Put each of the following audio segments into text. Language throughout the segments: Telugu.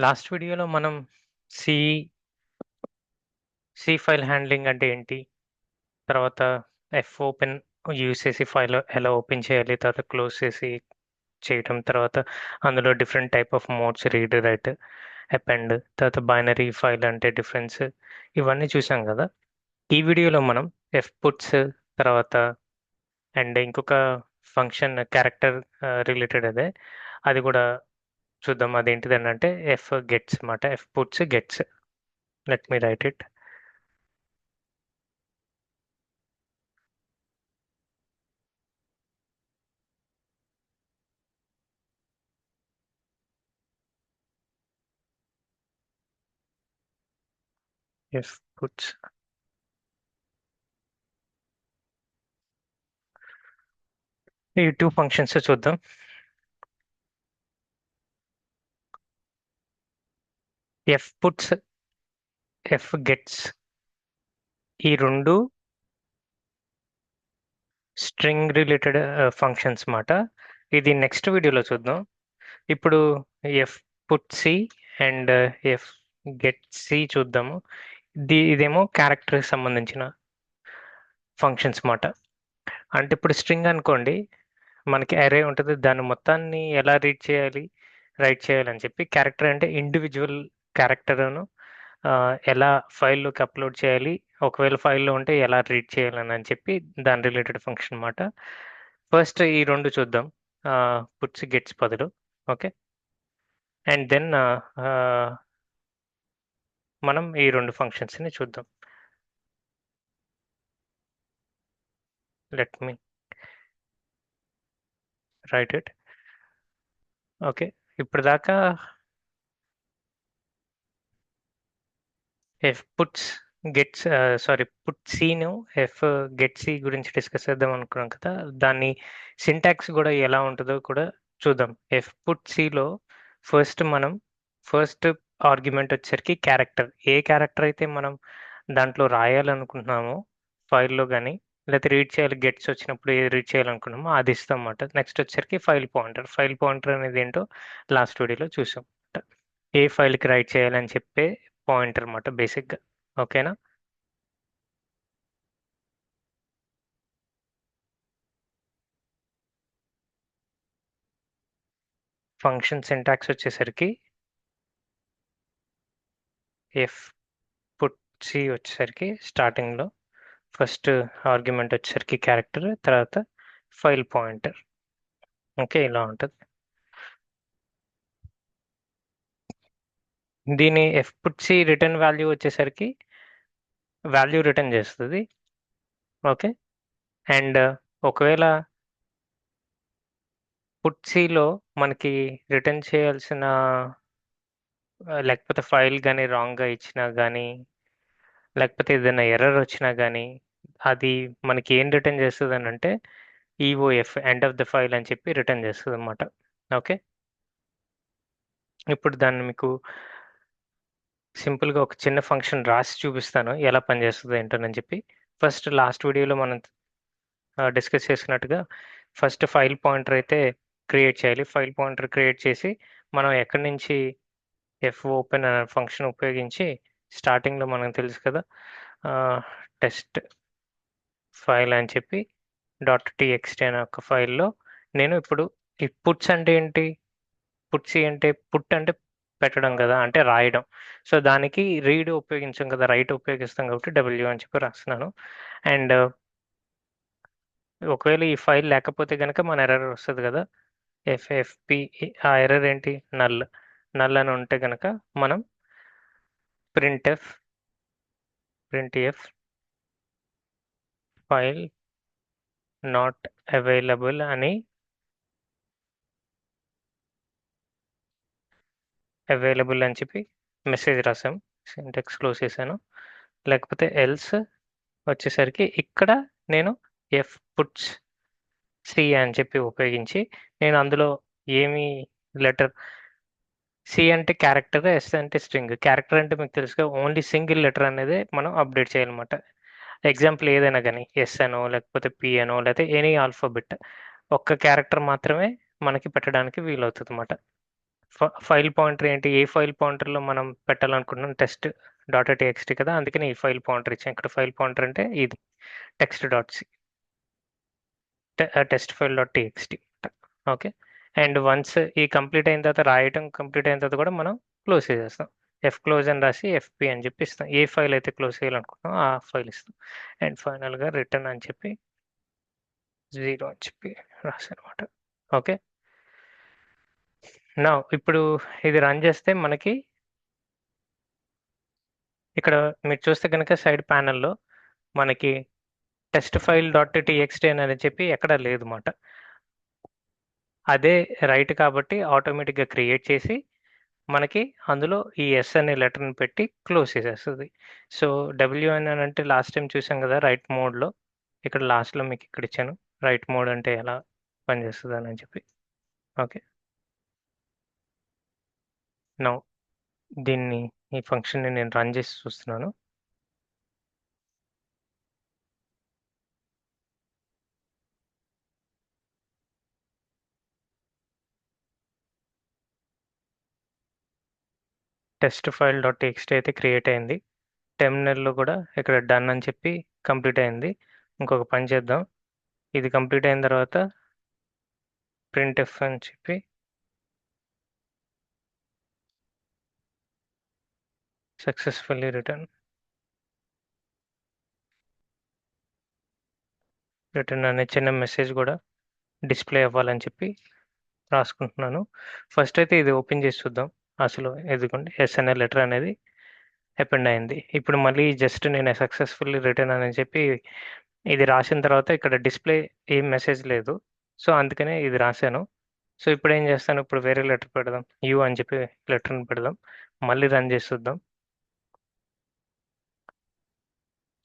లాస్ట్ వీడియోలో మనం సి సి ఫైల్ హ్యాండ్లింగ్ అంటే ఏంటి, తర్వాత ఎఫ్ ఓపెన్ యూస్ చేసి ఫైల్ ఎలా ఓపెన్ చేయాలి, తర్వాత క్లోజ్ చేసి చేయటం, తర్వాత అందులో different type of modes read write append, తర్వాత బైనరీ ఫైల్ అంటే డిఫరెన్స్, ఇవన్నీ చూసాం కదా. ఈ వీడియోలో మనం ఎఫ్ పుట్స్ తర్వాత అండ్ ఇంకొక ఫంక్షన్ క్యారెక్టర్ రిలేటెడ్ అది కూడా చూద్దాం. అదేంటిది అని అంటే ఎఫ్ గెట్స్ అన్నమాట. F puts gets. Let me write it. F puts ఈ టూ ఫంక్షన్స్ చూద్దాం. ఎఫ్ పుట్స్, ఎఫ్ గెట్స్, ఈ రెండు స్ట్రింగ్ రిలేటెడ్ ఫంక్షన్స్ మాట. ఇది నెక్స్ట్ వీడియోలో చూద్దాం. ఇప్పుడు F put C and F get C చూద్దాము. ఇదేమో క్యారెక్టర్ సంబంధించిన ఫంక్షన్స్ మాట. అంటే ఇప్పుడు స్ట్రింగ్ అనుకోండి, మనకి అరే ఉంటుంది, దాన్ని మొత్తాన్ని ఎలా రీడ్ చేయాలి, రైట్ చేయాలని చెప్పి, క్యారెక్టర్ అంటే ఇండివిజువల్ క్యారెక్టర్ను ఎలా ఫైల్లోకి అప్లోడ్ చేయాలి, ఒకవేళ ఫైల్లో ఉంటే ఎలా రీడ్ చేయాలని అని చెప్పి దాని రిలేటెడ్ ఫంక్షన్ అన్నమాట. ఫస్ట్ ఈ రెండు చూద్దాం, పుట్స్ గెట్స్ బదులు. ఓకే. అండ్ దెన్ మనం ఈ రెండు ఫంక్షన్స్ని చూద్దాం. Let me write it. Okay. ఇప్పుడు దాకా F puts gets sorry put C F get C గురించి డిస్కస్ చేద్దాం అనుకున్నాం కదా. దాన్ని సింటాక్స్ కూడా ఎలా ఉంటుందో కూడా చూద్దాం. ఎఫ్ పుట్ సిలో మనం ఫస్ట్ ఆర్గ్యుమెంట్ వచ్చేసరికి క్యారెక్టర్, ఏ క్యారెక్టర్ అయితే మనం దాంట్లో రాయాలనుకుంటున్నామో ఫైల్లో కానీ, లేకపోతే రీడ్ చేయాలి, గెట్స్ వచ్చినప్పుడు ఏది రీడ్ చేయాలనుకున్నామో అది ఇస్తాం అన్నమాట. నెక్స్ట్ వచ్చేసరికి ఫైల్ పాయింటర్. ఫైల్ పాయింటర్ అనేది ఏంటో లాస్ట్ వీడియోలో చూసాం. ఏ ఫైల్కి రైట్ చేయాలని చెప్పే పాయింటర్ అన్నమాట బేసిక్గా. ఓకేనా. ఫంక్షన్ సింటాక్స్ వచ్చేసరికి ఎఫ్ పుట్ సి వచ్చేసరికి స్టార్టింగ్లో ఫస్ట్ ఆర్గ్యుమెంట్ వచ్చేసరికి క్యారెక్టర్, తర్వాత ఫైల్ పాయింటర్. ఓకే, ఇలా ఉంటుంది. దీని F put C return value వచ్చేసరికి వాల్యూ రిటర్న్ చేస్తుంది. ఓకే. అండ్ ఒకవేళ పుట్ సిలో మనకి రిటర్న్ చేయాల్సిన లేకపోతే ఫైల్ కానీ రాంగ్గా ఇచ్చినా కానీ, లేకపోతే ఏదైనా ఎర్రర్ వచ్చినా కానీ, అది మనకి ఏం రిటర్న్ చేస్తుంది అని అంటే EOF, end of the file అని చెప్పి రిటర్న్ చేస్తుంది అన్నమాట. ఓకే. ఇప్పుడు దాన్ని మీకు సింపుల్గా ఒక చిన్న ఫంక్షన్ రాసి చూపిస్తాను ఎలా పనిచేస్తుందో ఏంటోనని చెప్పి. ఫస్ట్ లాస్ట్ వీడియోలో మనం డిస్కస్ చేసినట్టుగా ఫస్ట్ ఫైల్ పాయింటర్ అయితే క్రియేట్ చేయాలి. ఫైల్ పాయింటర్ క్రియేట్ చేసి మనం ఎక్కడి నుంచి ఎఫ్ ఓపెన్ అనే ఫంక్షన్ ఉపయోగించి స్టార్టింగ్లో మనకు తెలుసు కదా, టెస్ట్ ఫైల్ అని చెప్పి డాట్ టీఎక్స్టీ అనే ఒక ఫైల్లో నేను ఇప్పుడు ఈ పుట్స్ అంటే ఏంటి, పుట్సి అంటే పుట్ అంటే పెట్టడం కదా, అంటే రాయడం. సో దానికి రీడ్ ఉపయోగించాం కదా, రైట్ ఉపయోగిస్తాం కాబట్టి డబ్ల్యూ అని చెప్పి రాస్తున్నాను. అండ్ ఒకవేళ ఈ ఫైల్ లేకపోతే కనుక మన ఎర్రర్ వస్తుంది కదా, ఎఫ్ఎఫ్పి. ఆ ఎర్రర్ ఏంటి, నల్. నల్ అని ఉంటే కనుక మనం printf printf file not available అని అవైలబుల్ అని చెప్పి మెసేజ్ రాసాం. సింటెక్స్ క్లోజ్ చేశాను. లేకపోతే ఎల్స్ వచ్చేసరికి ఇక్కడ నేను ఎఫ్ పుట్స్ సి అని చెప్పి ఉపయోగించి నేను అందులో ఏమి లెటర్, సి అంటే క్యారెక్టర్, ఎస్ అంటే స్ట్రింగ్. క్యారెక్టర్ అంటే మీకు తెలుసుగా ఓన్లీ సింగిల్ లెటర్ అనేది మనం అప్డేట్ చేయాలన్నమాట. ఎగ్జాంపుల్ ఏదైనా కానీ ఎస్ అనో లేకపోతే పి అనో లేకపోతే ఎనీ ఆల్ఫాబెట్ ఒక్క క్యారెక్టర్ మాత్రమే మనకి పెట్టడానికి వీలవుతుంది అన్నమాట. ఫైల్ పాయింటర్ ఏంటి, ఏ ఫైల్ పాయింటర్లో మనం పెట్టాలనుకుంటున్నాం, టెస్ట్ డాట్ టీఎక్స్టీ కదా, అందుకని ఈ ఫైల్ పాయింటర్ ఇచ్చాం. ఇక్కడ ఫైల్ పాయింటర్ అంటే ఇది text dot C, test file dot TXT. Okay. And once ఈ కంప్లీట్ అయిన తర్వాత, రాయటం కంప్లీట్ అయిన తర్వాత కూడా మనం క్లోజ్ చేసేస్తాం. ఎఫ్ క్లోజ్ అని రాసి ఎఫ్పి అని చెప్పి ఇస్తాం. ఏ ఫైల్ అయితే క్లోజ్ చేయాలనుకుంటున్నాం ఆ ఫైల్ ఇస్తాం. అండ్ ఫైనల్గా రిటర్న్ అని చెప్పి 0 అని చెప్పి రాసానమాట. ఓకే. నా ఇప్పుడు ఇది రన్ చేస్తే మనకి ఇక్కడ మీరు చూస్తే కనుక సైడ్ ప్యానెల్లో మనకి టెస్ట్ ఫైల్ డాట్ టీఎక్స్టీ అని చెప్పి ఎక్కడ లేదు మాట. అదే రైట్ కాబట్టి ఆటోమేటిక్గా క్రియేట్ చేసి మనకి అందులో ఈ ఎస్ అనే లెటర్ని పెట్టి క్లోజ్ చేసేస్తుంది. సో డబ్ల్యూఎన్ అని అంటే లాస్ట్ టైం చూసాం కదా రైట్ మోడ్లో, ఇక్కడ లాస్ట్లో మీకు ఇక్కడ ఇచ్చాను రైట్ మోడ్ అంటే ఎలా పనిచేస్తుంది అని చెప్పి. ఓకే. నౌ దీన్ని, ఈ ఫంక్షన్ని నేను రన్ చేసి చూస్తున్నాను. టెస్ట్ ఫైల్ డాట్ టీఎక్స్టీ అయితే క్రియేట్ అయింది. టెర్మినల్‌లో కూడా ఇక్కడ డన్ అని చెప్పి కంప్లీట్ అయింది. ఇంకొక పని చేద్దాం. ఇది కంప్లీట్ అయిన తర్వాత ప్రింట్ఎఫ్ అని చెప్పి సక్సెస్ఫుల్లీ రిటర్న్ అనే చిన్న మెసేజ్ కూడా డిస్ప్లే అవ్వాలని చెప్పి రాసుకుంటున్నాను. ఫస్ట్ అయితే ఇది ఓపెన్ చేసి చూద్దాం. అసలు ఎదుగుండి ఎస్ఎన్ఏ లెటర్ అనేది అపెండ్ అయింది. ఇప్పుడు మళ్ళీ జస్ట్ నేను సక్సెస్ఫుల్లీ రిటర్న్ అని చెప్పి ఇది రాసిన తర్వాత ఇక్కడ డిస్ప్లే ఏం మెసేజ్ లేదు. సో అందుకనే ఇది రాశాను. సో ఇప్పుడు ఏం చేస్తాను, ఇప్పుడు వేరే లెటర్ పెడదాం, యూ అని చెప్పి లెటర్ని పెడదాం. మళ్ళీ రన్ చేసి చూద్దాం.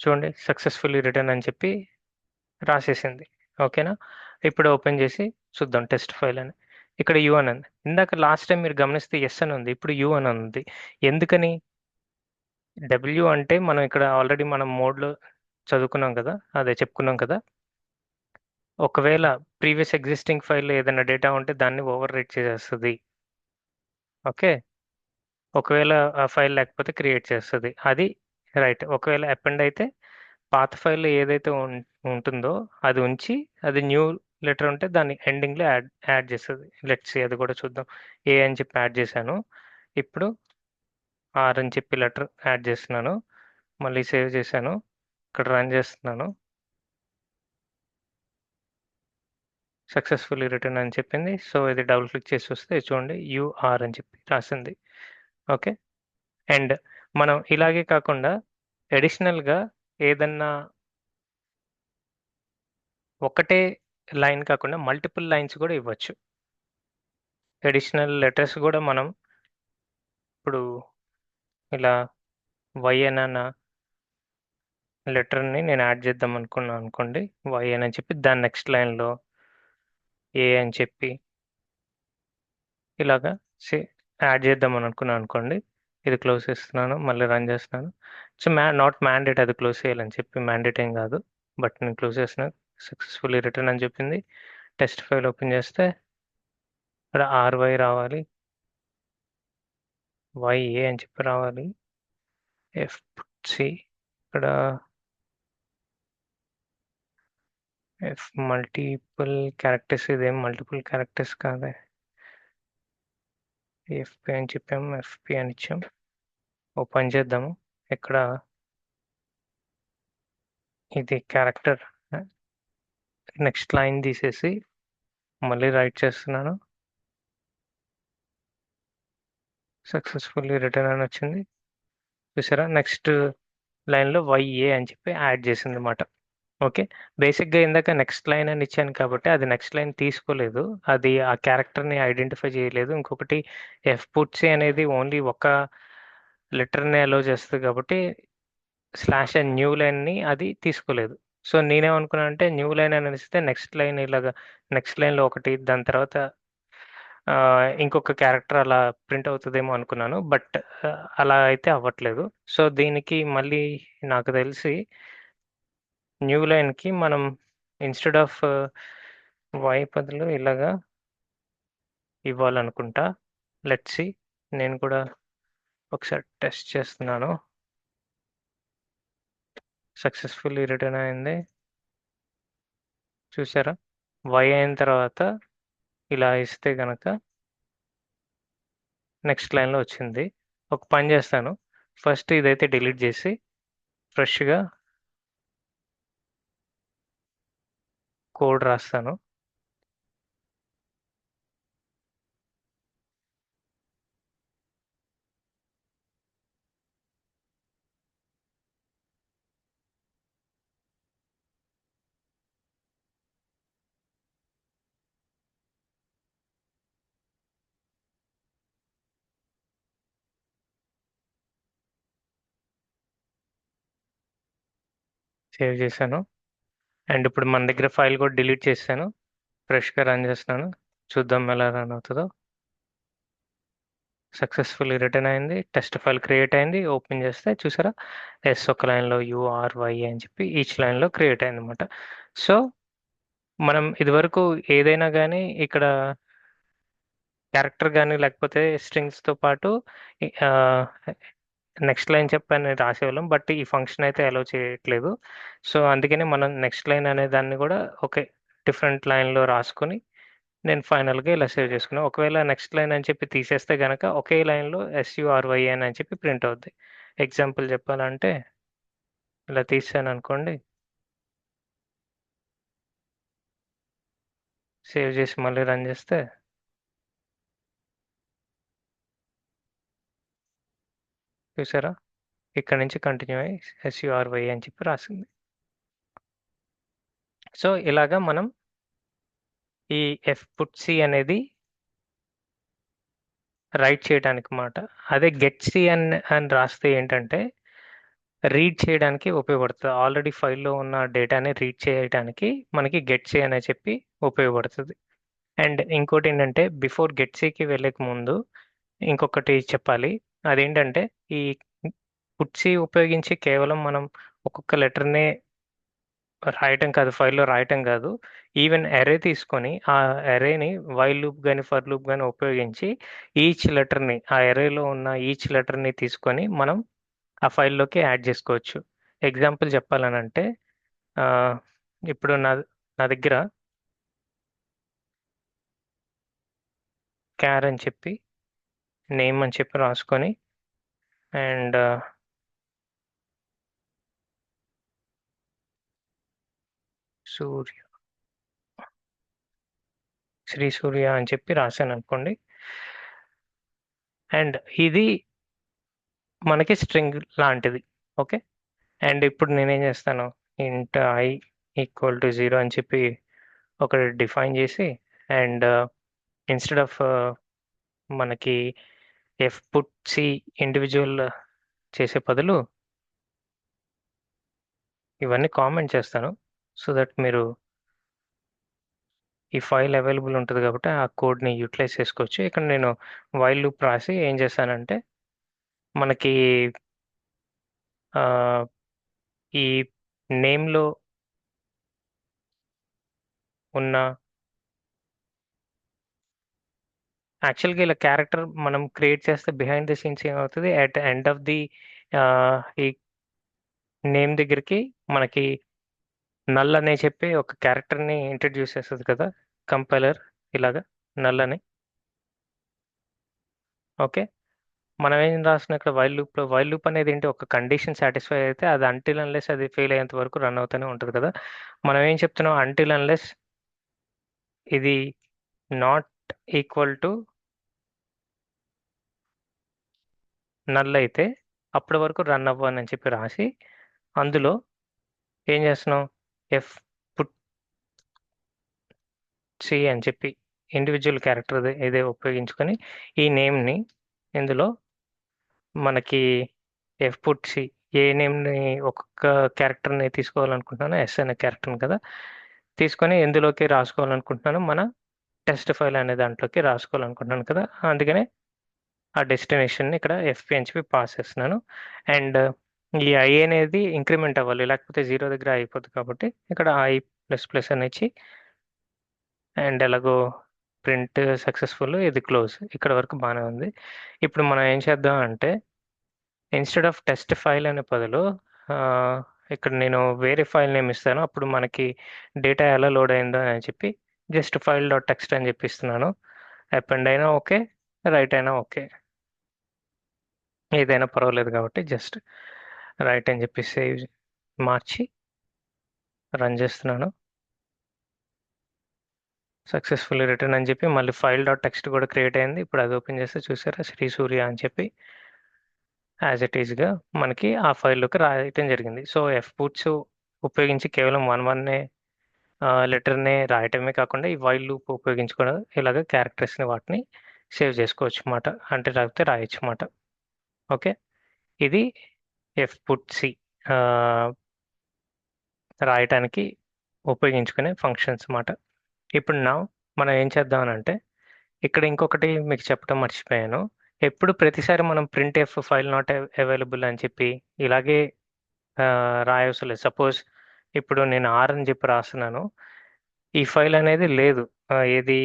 చూడండి సక్సెస్ఫుల్లీ రిటర్న్ అని చెప్పి రాసేసింది. ఓకేనా. ఇప్పుడు ఓపెన్ చేసి చూద్దాం టెస్ట్ ఫైల్ అని. ఇక్కడ యూ అని ఉంది. ఇందాక లాస్ట్ టైం మీరు గమనిస్తే ఎస్ అని ఉంది, ఇప్పుడు యూ అని ఉంది. ఎందుకని? డబ్ల్యూ అంటే మనం ఇక్కడ ఆల్రెడీ మనం మోడ్లో చదువుకున్నాం కదా, అదే చెప్పుకున్నాం కదా. ఒకవేళ ప్రీవియస్ ఎగ్జిస్టింగ్ ఫైల్లో ఏదైనా డేటా ఉంటే దాన్ని ఓవర్ రైట్ చేసేస్తుంది. ఓకే. ఒకవేళ ఆ ఫైల్ లేకపోతే క్రియేట్ చేస్తుంది. అది రైట్. ఒకవేళ అపెండ్ అయితే పాత ఫైల్లో ఏదైతే ఉంటుందో అది ఉంచి, అది న్యూ లెటర్ ఉంటే దాన్ని ఎండింగ్లో యాడ్ యాడ్ చేస్తుంది. లెట్స్ అది కూడా చూద్దాం. ఏ అని చెప్పి యాడ్ చేశాను. ఇప్పుడు ఆర్ అని చెప్పి లెటర్ యాడ్ చేస్తున్నాను. మళ్ళీ సేవ్ చేశాను. ఇక్కడ రన్ చేస్తున్నాను. సక్సెస్ఫుల్లీ రిటర్న్ అని చెప్పింది. సో ఇది డబుల్ క్లిక్ చేసి చూస్తే చూడండి యూఆర్ అని చెప్పి రాసింది. ఓకే. అండ్ మనం ఇలాగే కాకుండా అడిషనల్గా ఏదన్నా ఒకటే లైన్ కాకుండా మల్టిపుల్ లైన్స్ కూడా ఇవ్వచ్చు. అడిషనల్ లెటర్స్ కూడా మనం ఇప్పుడు ఇలా వై అన్న లెటర్ని నేను యాడ్ చేద్దాం అనుకున్నాను అనుకోండి. వై అని చెప్పి దాని నెక్స్ట్ లైన్లో ఏ అని చెప్పి ఇలాగా యాడ్ చేద్దాం అని అనుకున్నాను అనుకోండి. ఇది క్లోజ్ చేస్తున్నాను, మళ్ళీ రన్ చేస్తున్నాను. సో నాట్ మ్యాండేట్ అది క్లోజ్ చేయాలని చెప్పి, మ్యాండేట్ ఏం కాదు. బట్ నేను క్లోజ్ చేస్తున్నాను. సక్సెస్ఫుల్లీ రిటర్న్ అని చెప్పింది. టెస్ట్ ఫైల్ ఓపెన్ చేస్తే ఇక్కడ ఆర్వై రావాలి, వైఏ అని చెప్పి రావాలి, ఎఫ్సి ఇక్కడ ఎఫ్ మల్టిపుల్ క్యారెక్టర్స్, ఇదేం మల్టిపుల్ క్యారెక్టర్స్ కాదే. ఎఫ్పి అని చెప్పాము, ఎఫ్పి అని ఇచ్చాం. ఓ పని చేద్దాము. ఇక్కడ ఇది క్యారెక్టర్ నెక్స్ట్ లైన్ తీసేసి మళ్ళీ రైట్ చేస్తున్నాను. సక్సెస్ఫుల్లీ రిటర్న్ అని వచ్చింది. చూసారా, నెక్స్ట్ లైన్లో వైఏ అని చెప్పి యాడ్ చేసింది అనమాట. ఓకే. బేసిక్గా ఇందాక నెక్స్ట్ లైన్ అని ఇచ్చాను కాబట్టి అది నెక్స్ట్ లైన్ తీసుకోలేదు, అది ఆ క్యారెక్టర్ని ఐడెంటిఫై చేయలేదు. ఇంకొకటి ఎఫ్ పుట్సి అనేది ఓన్లీ ఒక లెటర్ని అలో చేస్తుంది కాబట్టి స్లాష్ అండ్ న్యూ లైన్ని అది తీసుకోలేదు. సో నేనేమనుకున్నాను అంటే న్యూ లైన్ అని ఇస్తే నెక్స్ట్ లైన్ ఇలాగా, నెక్స్ట్ లైన్లో ఒకటి, దాని తర్వాత ఇంకొక క్యారెక్టర్ అలా ప్రింట్ అవుతుందేమో అనుకున్నాను. బట్ అలా అయితే అవ్వట్లేదు. సో దీనికి మళ్ళీ నాకు తెలిసి న్యూ లైన్కి మనం ఇన్స్టెడ్ ఆఫ్ వై బదులు ఇలాగా ఇవ్వాలనుకుంటా. Let's see. నేను కూడా ఒకసారి టెస్ట్ చేస్తున్నాను. సక్సెస్ఫుల్లీ రిటర్న్ అయింది. చూసారా? వై అయిన తర్వాత ఇలా ఇస్తే గనక నెక్స్ట్ లైన్లో వచ్చింది. ఒక పని చేస్తాను, ఫస్ట్ ఇదైతే డిలీట్ చేసి ఫ్రెష్గా కోడ్ రాస్తాను. సేవ్ చేశాను. అండ్ ఇప్పుడు మన దగ్గర ఫైల్ కూడా డిలీట్ చేశాను. ఫ్రెష్గా రన్ చేస్తున్నాను. చూద్దాం ఎలా రన్ అవుతుందో. సక్సెస్ఫుల్లీ రిటర్న్ అయింది. టెస్ట్ ఫైల్ క్రియేట్ అయింది. ఓపెన్ చేస్తే చూసారా, ఎస్ ఒక లైన్లో యుఆర్వై అని చెప్పి ఈచ్ లైన్లో క్రియేట్ అయింది అనమాట. సో మనం ఇదివరకు ఏదైనా కానీ ఇక్కడ క్యారెక్టర్ కానీ లేకపోతే స్ట్రింగ్స్తో పాటు నెక్స్ట్ లైన్ చెప్పని రాసేవాళ్ళం, బట్ ఈ ఫంక్షన్ అయితే అలో చేయట్లేదు. సో అందుకని మనం నెక్స్ట్ లైన్ అనే దాన్ని కూడా ఒకే డిఫరెంట్ లైన్లో రాసుకొని నేను ఫైనల్గా ఇలా సేవ్ చేసుకున్నాను. ఒకవేళ నెక్స్ట్ లైన్ అని చెప్పి తీసేస్తే గనక ఒకే లైన్లో SURYN అని చెప్పి ప్రింట్ అవుద్ది. ఎగ్జాంపుల్ చెప్పాలంటే ఇలా తీసాను అనుకోండి, సేవ్ చేసి మళ్ళీ రన్ చేస్తే చూసారా, ఇక్కడ నుంచి కంటిన్యూ అయ్యి SURY అని చెప్పి రాసింది. సో ఇలాగా మనం ఈ fputc అనేది రైట్ చేయడానికి మాట. అదే getC అని రాస్తే ఏంటంటే రీడ్ చేయడానికి ఉపయోగపడుతుంది. ఆల్రెడీ ఫైల్లో ఉన్న డేటాని రీడ్ చేయడానికి మనకి getC అని చెప్పి ఉపయోగపడుతుంది. అండ్ ఇంకోటి ఏంటంటే బిఫోర్ getCకి వెళ్ళక ముందు ఇంకొకటి చెప్పాలి. అదేంటంటే ఈ పుట్సి ఉపయోగించి కేవలం మనం ఒక్కొక్క లెటర్నే రాయటం కాదు, ఫైల్లో రాయటం కాదు, ఈవెన్ అరే తీసుకొని ఆ అరేని వైల్ లూప్ కానీ ఫర్ లూప్ కానీ ఉపయోగించి ఈచ్ లెటర్ని, ఆ అరేలో ఉన్న ఈచ్ లెటర్ని తీసుకొని మనం ఆ ఫైల్లోకి యాడ్ చేసుకోవచ్చు. ఎగ్జాంపుల్ చెప్పాలనంటే ఆ, ఇప్పుడు నా నా దగ్గర క్యార్ అని చెప్పి నేమ్ అని చెప్పి రాసుకొని అండ్ సూర్య, శ్రీ సూర్య అని చెప్పి రాశాను అనుకోండి. అండ్ ఇది మనకి స్ట్రింగ్ లాంటిది. ఓకే. అండ్ ఇప్పుడు నేనేం చేస్తాను, ఇంట్ ఐ ఈక్వల్ టు 0 అని చెప్పి ఒకటి డిఫైన్ చేసి అండ్ ఇన్స్టెడ్ ఆఫ్ మనకి ఎఫ్ పుట్ సి ఇండివిజువల్ చేసే బదులు ఇవన్నీ కామెంట్ చేస్తాను. సో దట్ మీరు ఈ ఫైల్ అవైలబుల్ ఉంటుంది కాబట్టి ఆ కోడ్ని యూటిలైజ్ చేసుకోవచ్చు. ఇక్కడ నేను వైల్ లూప్ రాసి ఏం చేస్తానంటే మనకి ఆ, ఈ నేమ్లో ఉన్న యాక్చువల్గా ఇలా క్యారెక్టర్ మనం క్రియేట్ చేస్తే బిహైండ్ ది సీన్స్ ఏమవుతుంది, అట్ ఎండ్ ఆఫ్ ది ఈ నేమ్ దగ్గరికి మనకి నల్ అనే చెప్పి ఒక క్యారెక్టర్ని ఇంట్రడ్యూస్ చేస్తుంది కదా కంపైలర్, ఇలాగా నల్ అని. ఓకే. మనం ఏం రాసిన ఇక్కడ వైల్ లూప్ అనేది ఏంటి, ఒక కండిషన్ సాటిస్ఫై అయితే అది అంటిల్ అన్లెస్ అది ఫెయిల్ అయ్యేంత వరకు రన్ అవుతూనే ఉంటుంది కదా. మనం ఏం చెప్తున్నాం, అంటిల్ అన్లెస్ ఇది నాట్ ఈక్వల్ టు నల్ అయితే అప్పటి వరకు రన్ అవ్వను అని చెప్పి రాసి అందులో ఏం చేస్తున్నాం, ఎఫ్ పుట్ సి అని చెప్పి ఇండివిజువల్ క్యారెక్టర్ ఇదే ఉపయోగించుకొని ఈ నేమ్ని ఇందులో మనకి ఎఫ్ పుట్ సి ఏ నేమ్ని ఒక్కొక్క క్యారెక్టర్ని తీసుకోవాలనుకుంటున్నాను, ఎస్ అనే క్యారెక్టర్ని కదా తీసుకొని ఎందులోకి రాసుకోవాలనుకుంటున్నాను, మన టెస్ట్ ఫైల్ అనే దాంట్లోకి రాసుకోవాలనుకుంటున్నాను కదా. అందుకనే ఆ డెస్టినేషన్ని ఇక్కడ ఎఫ్పి అని చెప్పి పాస్ చేస్తున్నాను. అండ్ ఈ ఐ అనేది ఇంక్రిమెంట్ అవ్వాలి, లేకపోతే 0 దగ్గర అయిపోతుంది కాబట్టి ఇక్కడ ఐ ప్లస్ ప్లస్ అని ఇచ్చి అండ్ ఎలాగో ప్రింట్ సక్సెస్ఫుల్, ఇది క్లోజ్. ఇక్కడ వరకు బాగానే ఉంది. ఇప్పుడు మనం ఏం చేద్దాం అంటే ఇన్స్టెడ్ ఆఫ్ టెస్ట్ ఫైల్ అనే బదులు ఆ, ఇక్కడ నేను వేరే ఫైల్ నేమ్ ఇస్తాను. అప్పుడు మనకి డేటా ఎలా లోడ్ అయిందో అని చెప్పి జస్ట్ ఫైల్ డాట్ టెక్స్ట్ అని చెప్పిస్తున్నాను. అపెండ్ అయినా ఓకే, రైట్ అయినా ఓకే, ఏదైనా పర్వాలేదు కాబట్టి జస్ట్ రైట్ అని చెప్పి సేవ్ మార్చి రన్ చేస్తున్నాను. సక్సెస్ఫుల్లీ రిటర్న్ అని చెప్పి మళ్ళీ ఫైల్ డాట్ టెక్స్ట్ కూడా క్రియేట్ అయింది. ఇప్పుడు అది ఓపెన్ చేస్తే చూసారా, శ్రీ సూర్య అని చెప్పి యాజ్ ఇట్ ఈస్గా మనకి ఆ ఫైల్లోకి రాయటం జరిగింది. సో ఎఫ్ బూట్స్ ఉపయోగించి కేవలం వన్నే లెటర్ని రాయటమే కాకుండా ఈ వైల్ లూప్ ఉపయోగించుకోవడం ఇలాగ క్యారెక్టర్స్ని వాటిని సేవ్ చేసుకోవచ్చు అన్నమాట. అంటే రాకపోతే రాయొచ్చు అన్నమాట. ఓకే, ఇది ఎఫ్ పుట్ సి రాయటానికి ఉపయోగించుకునే ఫంక్షన్స్ అన్నమాట. ఇప్పుడు మనం ఏం చేద్దామనంటే ఇక్కడ ఇంకొకటి మీకు చెప్పడం మర్చిపోయాను. ఎప్పుడు ప్రతిసారి మనం print F file not available అని చెప్పి ఇలాగే రాయవసరం లేదు. సపోజ్ ఇప్పుడు నేను ఆర్ అని చెప్పి రాస్తున్నాను, ఈ ఫైల్ అనేది లేదు. ఏది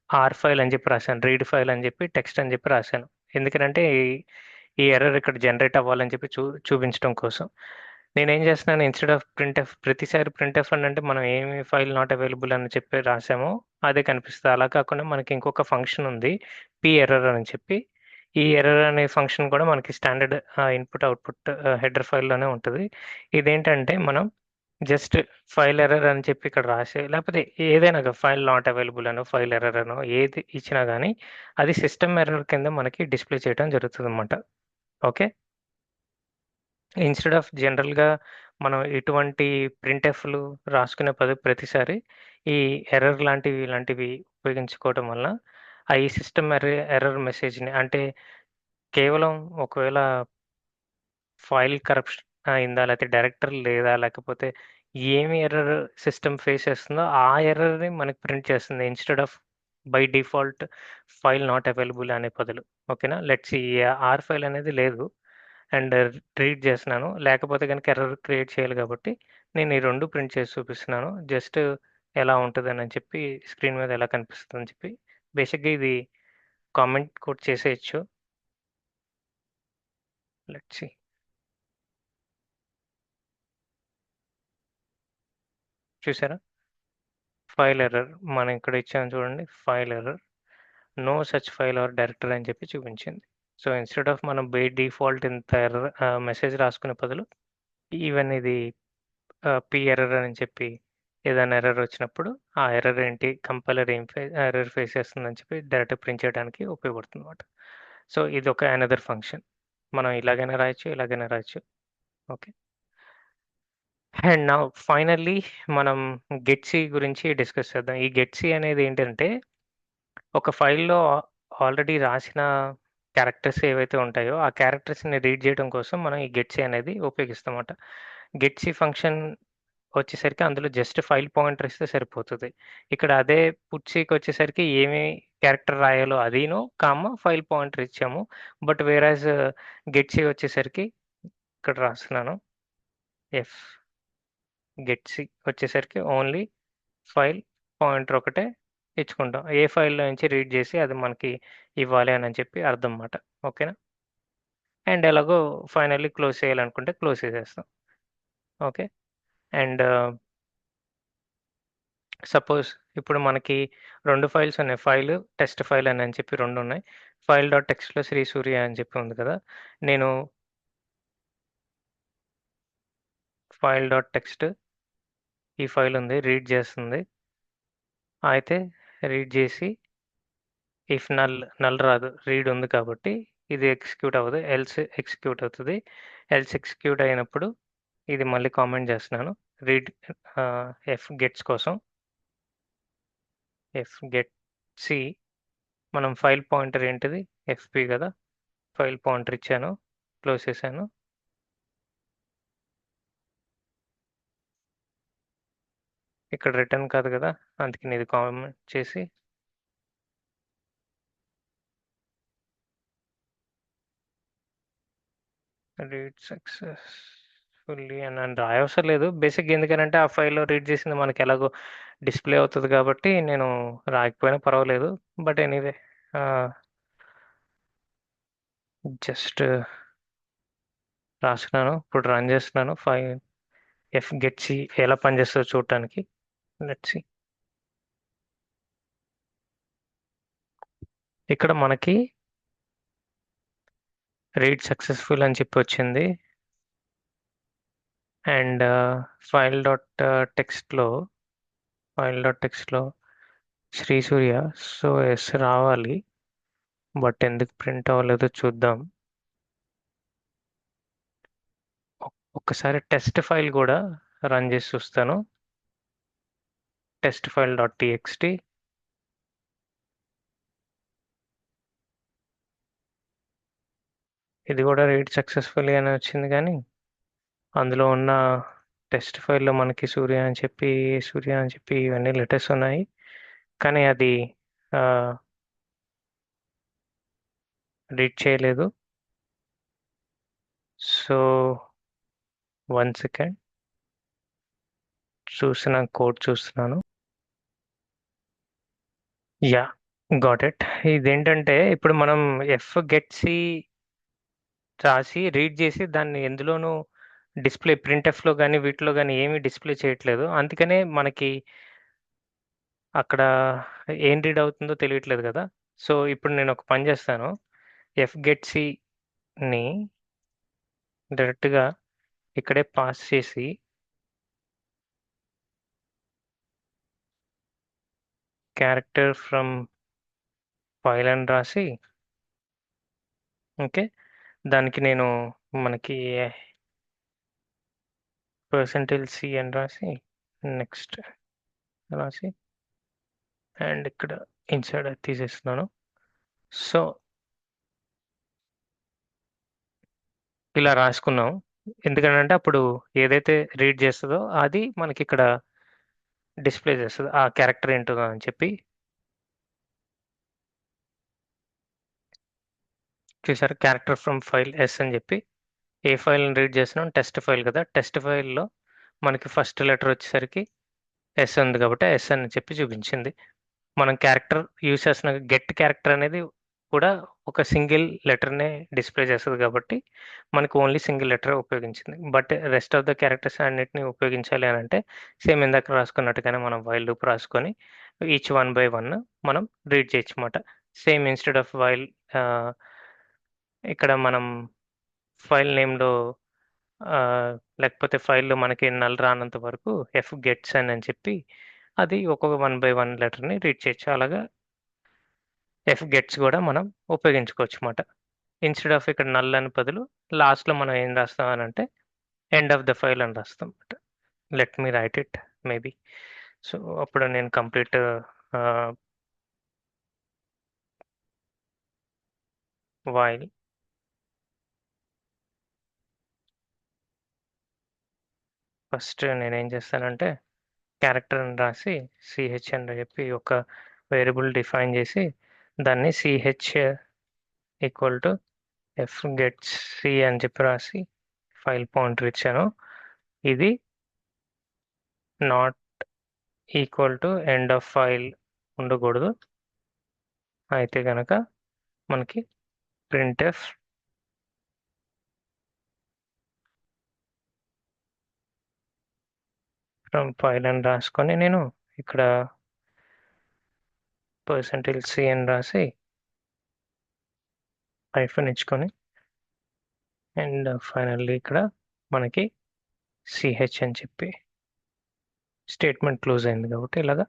ఆర్ ఫైల్ అని చెప్పి రాశాను, రీడ్ ఫైల్ అని చెప్పి టెక్స్ట్ అని చెప్పి రాశాను. ఎందుకంటే ఈ ఎర్రర్ ఇక్కడ జనరేట్ అవ్వాలని చెప్పి చూపించడం కోసం నేనేం చేస్తున్నాను, ఇన్స్టెడ్ ఆఫ్ ప్రింట్ఎఫ్ ప్రతిసారి ప్రింట్ఎఫ్ అని అంటే మనం ఏమి ఫైల్ నాట్ అవైలబుల్ అని చెప్పి రాసామో అదే కనిపిస్తుంది. అలా కాకుండా మనకి ఇంకొక ఫంక్షన్ ఉంది, పి ఎర్రర్ అని చెప్పి. ఈ ఎర్రర్ అనే ఫంక్షన్ కూడా మనకి స్టాండర్డ్ ఇన్పుట్ అవుట్పుట్ హెడర్ ఫైల్లోనే ఉంటుంది. ఇదేంటంటే మనం జస్ట్ ఫైల్ ఎర్రర్ అని చెప్పి ఇక్కడ రాసే, లేకపోతే ఏదైనా ఫైల్ నాట్ అవైలబుల్ అనో ఫైల్ ఎర్రర్ అనో ఏది ఇచ్చినా కానీ అది సిస్టమ్ ఎర్రర్ కింద మనకి డిస్ప్లే చేయడం జరుగుతుంది అన్నమాట. ఓకే, ఇన్స్టెడ్ ఆఫ్ జనరల్గా మనం ఇటువంటి ప్రింట్ఎఫ్లు రాసుకునే ప్రతిసారి ఈ ఎర్రర్ లాంటివి ఇలాంటివి ఉపయోగించుకోవడం వల్ల ఆ ఈ సిస్టమ్ ఎర్రర్ మెసేజ్ని అంటే కేవలం ఒకవేళ ఫైల్ కరప్షన్ అయిందా, లేకపోతే డైరెక్టర్ లేదా, లేకపోతే ఏమి ఎర్రర్ సిస్టమ్ ఫేస్ చేస్తుందో ఆ ఎర్రర్ని మనకి ప్రింట్ చేస్తుంది instead of by default file not available అనే బదులు. ఓకేనా, లెట్స్ ఈ ఆర్ ఫైల్ అనేది లేదు అండ్ రీడ్ చేస్తున్నాను, లేకపోతే కనుక ఎర్రర్ క్రియేట్ చేయాలి కాబట్టి నేను ఈ రెండు ప్రింట్ చేసి చూపిస్తున్నాను. జస్ట్ ఎలా ఉంటుందని చెప్పి స్క్రీన్ మీద ఎలా కనిపిస్తుంది అని చెప్పి బేసిక్గా ఇది కామెంట్ కూడా చేసేయచ్చు. లెట్స్ సి, చూసారా ఫైల్ ఎర్రర్ మనం ఇక్కడ ఇచ్చాము చూడండి, file error no such file or directory అని చెప్పి చూపించింది. సో ఇన్స్టెడ్ ఆఫ్ మనం బై డిఫాల్ట్ ఇంత ఎర్రర్ మెసేజ్ రాసుకునే బదులు ఈవెన్ ఇది పి ఎర్రర్ అని చెప్పి ఏదైనా ఎర్రర్ వచ్చినప్పుడు ఆ ఎర్రర్ ఏంటి, కంపైలర్ ఏం ఎర్రర్ ఫేస్ చేస్తుందని చెప్పి డైరెక్ట్ ప్రింట్ చేయడానికి ఉపయోగపడుతుంది అనమాట. సో ఇది ఒక అనదర్ ఫంక్షన్. మనం ఇలాగైనా రాయొచ్చు, ఇలాగైనా రాయొచ్చు. ఓకే, అండ్ నా ఫైనల్లీ మనం గెట్సీ గురించి డిస్కస్ చేద్దాం. ఈ గెట్సీ అనేది ఏంటంటే ఒక ఫైల్‌లో ఆల్రెడీ రాసిన క్యారెక్టర్స్ ఏవైతే ఉంటాయో, ఆ క్యారెక్టర్స్‌ని రీడ్ చేయడం కోసం మనం ఈ గెట్సీ అనేది ఉపయోగిస్తామట. గెట్సీ ఫంక్షన్ వచ్చేసరికి అందులో జస్ట్ ఫైల్ పాయింటర్ ఇస్తే సరిపోతది. ఇక్కడ అదే పుట్సీకొచ్చేసరికి ఏమి క్యారెక్టర్ రాయాలో అదీను, ఫైల్ పాయింటర్ ఇచ్చాము. బట్ వేరాజ్ గెట్సీ వచ్చేసరికి ఇక్కడ రాస్తున్నాను. ఎఫ్ గెట్సీ వచ్చేసరికి ఓన్లీ ఫైల్ పాయింటర్ ఒకటే ఇచ్చుకుంటాం. ఏ ఫైల్‌లో నుంచి రీడ్ చేసి అది మనకి ఇవ్వాలి అని చెప్పి అర్థం మాట. ఓకేనా? అండ్ ఎలాగో ఫైనల్లీ క్లోజ్ చేయాలనుకుంటే క్లోజ్ చేసేస్తాం. ఓకే. అండ్ సపోజ్ ఇప్పుడు మనకి 2 ఫైల్స్ ఉన్నాయి. టెస్ట్ ఫైల్ అని చెప్పి 2 ఉన్నాయి. ఫైల్ డాట్ టెక్స్ట్‌లో శ్రీ సూర్య అని చెప్పి ఉంది కదా! నేను ఫైల్ డాట్ టెక్స్ట్ ఈ ఫైల్ ఉంది, రీడ్ చేస్తుంది. అయితే రీడ్ చేసి ఇఫ్ నల్ రాదు, రీడ్ ఉంది కాబట్టి ఇది ఎగ్జిక్యూట్ అవ్వదు, ఎల్స్ ఎగ్జిక్యూట్ అవుతది. ఎల్స్ ఎగ్జిక్యూట్ అయినప్పుడు ఇది మళ్ళీ కామెంట్ చేస్తున్నాను. రీడ్ ఎఫ్ గెట్స్ కోసం ఎఫ్ గెట్ సి మనం ఫైల్ పాయింటర్ ఏంటిది, ఎఫ్పి కదా, ఫైల్ పాయింటర్ ఇచ్చాను, క్లోజ్ చేశాను. ఇక్కడ రిటర్న్ కాదు కదా, అందుకని ఇది కామెంట్ చేసి రీడ్ సక్సెస్ ఫుల్లీ అని రాయవసరం లేదు. బేసిక్ ఎందుకనంటే ఆ ఫైల్లో రీడ్ చేసింది మనకి ఎలాగో డిస్ప్లే అవుతుంది కాబట్టి నేను రాయకపోయినా పర్వాలేదు. బట్ ఎనీవే జస్ట్ రాసుకున్నాను. ఇప్పుడు రన్ చేస్తున్నాను. ఎఫ్ గెట్ సి ఎలా పనిచేస్తుందో చూడటానికి. Let's see. ఇక్కడ మనకి రీడ్ సక్సెస్ఫుల్ అని చెప్పి వచ్చింది. అండ్ ఫైల్ డాట్ టెక్స్ట్లో ఫైల్ డాట్ టెక్స్ట్లో శ్రీ సూర్య. సో ఎస్ రావాలి. బట్ ఎందుకు ప్రింట్ అవ్వలేదో చూద్దాం. ఒక్కసారి టెస్ట్ ఫైల్ కూడా రన్ చేసి చూస్తాను. Test file dot TXT. ఇది కూడా రీడ్ సక్సెస్ఫుల్లీ అని వచ్చింది, కానీ అందులో ఉన్న టెస్ట్ ఫైల్లో మనకి సూర్య అని చెప్పి ఇవన్నీ లెటర్స్ ఉన్నాయి. కానీ అది రీడ్ చేయలేదు. సో 1 సెకండ్ కోడ్ చూస్తున్నాను. Yeah, got it. ఇదేంటంటే ఇప్పుడు మనం ఎఫ్ గెట్ సి రాసి రీడ్ చేసి దాన్ని ఎందులోనూ డిస్ప్లే ప్రింట్ఎఫ్లో కానీ వీటిలో కానీ ఏమీ డిస్ప్లే చేయట్లేదు. అందుకనే మనకి అక్కడ ఏం రీడ్ అవుతుందో తెలియట్లేదు కదా. సో ఇప్పుడు నేను ఒక పని చేస్తాను. ఎఫ్ గెట్ సిని డైరెక్ట్గా ఇక్కడే పాస్ చేసి క్యారెక్టర్ ఫ్రమ్ ఫైల్ అని రాసి, ఓకే, దానికి నేను మనకి %c అని రాసి నెక్స్ట్ రాసి అండ్ ఇక్కడ ఇన్సైడ్ తీసేస్తున్నాను. సో ఇలా రాసుకున్నాం. ఎందుకంటే అప్పుడు ఏదైతే రీడ్ చేస్తుందో అది మనకి ఇక్కడ డిస్ప్లే చేస్తుంది ఆ క్యారెక్టర్ ఏంటో అని చెప్పి. చూసారు, క్యారెక్టర్ ఫ్రమ్ ఫైల్ ఎస్ అని చెప్పి ఏ ఫైల్ని రీడ్ చేస్తున్నాం, టెస్ట్ ఫైల్ కదా. టెస్ట్ ఫైల్లో మనకి ఫస్ట్ లెటర్ వచ్చేసరికి ఎస్ ఉంది కాబట్టి ఎస్ అని చెప్పి చూపించింది. మనం క్యారెక్టర్ యూజ్ చేసిన గెట్ క్యారెక్టర్ అనేది కూడా ఒక సింగిల్ లెటర్నే డిస్ప్లే చేస్తుంది కాబట్టి మనకు ఓన్లీ సింగిల్ లెటర్ ఉపయోగించింది. But rest of the characters అన్నిటిని ఉపయోగించాలి అని అంటే సేమ్ ఇందాక రాసుకున్నట్టుగానే మనం వైల్ లూప్ రాసుకొని ఈచ్ 1 by 1 మనం రీడ్ చేయొచ్చు అన్నమాట. సేమ్ ఇన్స్టెడ్ ఆఫ్ వైల్ ఇక్కడ మనం ఫైల్ నేమ్లో లేకపోతే ఫైల్లో మనకి నల్ రానంత వరకు ఎఫ్ గెట్స్ అని చెప్పి అది ఒక్కొక్క 1 by 1 లెటర్ని రీడ్ చేయొచ్చు. అలాగా ఎఫ్ గెట్స్ కూడా మనం ఉపయోగించుకోవచ్చు అన్నమాట. ఇన్స్టెడ్ ఆఫ్ ఇక్కడ నల్ అని బదులు లాస్ట్లో మనం ఏం రాస్తాం అని అంటే ఎండ్ ఆఫ్ ద ఫైల్ అని రాస్తాం అన్నమాట. Let me write it maybe. So అప్పుడు నేను కంప్లీట్ వైల్ ఫస్ట్ నేనేం చేస్తానంటే క్యారెక్టర్ అని రాసి సిహెచ్ అని చెప్పి ఒక వేరియబుల్ డిఫైన్ చేసి దాన్ని CH equal to F gets C అని చెప్పి రాసి ఫైల్ పాయింటర్ ఇచ్చాను. ఇది not equal to end of file ఉండకూడదు. అయితే కనుక మనకి ప్రింట్ఎఫ్ ఫ్రమ్ ఫైల్ అని రాసుకొని నేను ఇక్కడ %c అని రాసి హైఫన్ ఇచ్చుకొని అండ్ ఫైనల్లీ ఇక్కడ మనకి సిహెచ్ అని చెప్పి స్టేట్మెంట్ క్లోజ్ అయింది కాబట్టి ఇలాగా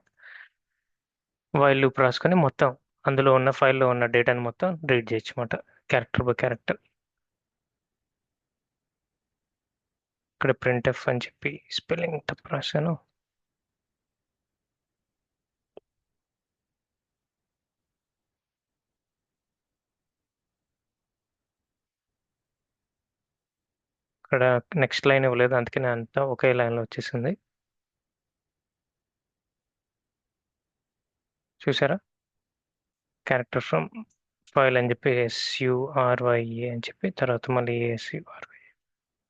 వైల్ లూప్ రాసుకొని మొత్తం అందులో ఉన్న ఫైల్లో ఉన్న డేటాని మొత్తం రీడ్ చేయొచ్చు అన్నమాట, క్యారెక్టర్ బై క్యారెక్టర్. ఇక్కడ ప్రింట్ఎఫ్ అని చెప్పి స్పెల్లింగ్ తప్పు రాశాను. ఇక్కడ నెక్స్ట్ లైన్ ఇవ్వలేదు, అందుకని అంతా ఒకే లైన్లో వచ్చేసింది. చూసారా, క్యారెక్టర్ ఫ్రమ్ ఫైల్ అని చెప్పి SURYA అని చెప్పి తర్వాత మళ్ళీ ASURY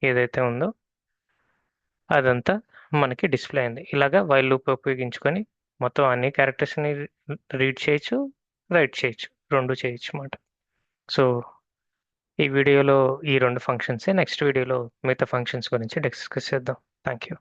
ఏదైతే ఉందో అదంతా మనకి డిస్ప్లే అయింది. ఇలాగా వైల్ లూప్ ఉపయోగించుకొని మొత్తం అన్ని క్యారెక్టర్స్ని రీడ్ చేయొచ్చు, రైట్ చేయొచ్చు, రెండు చేయొచ్చు అన్నమాట. సో ఈ వీడియోలో ఈ రెండు ఫంక్షన్సే, నెక్స్ట్ వీడియోలో మిగతా ఫంక్షన్స్ గురించి డిస్కస్ చేద్దాం. Thank you.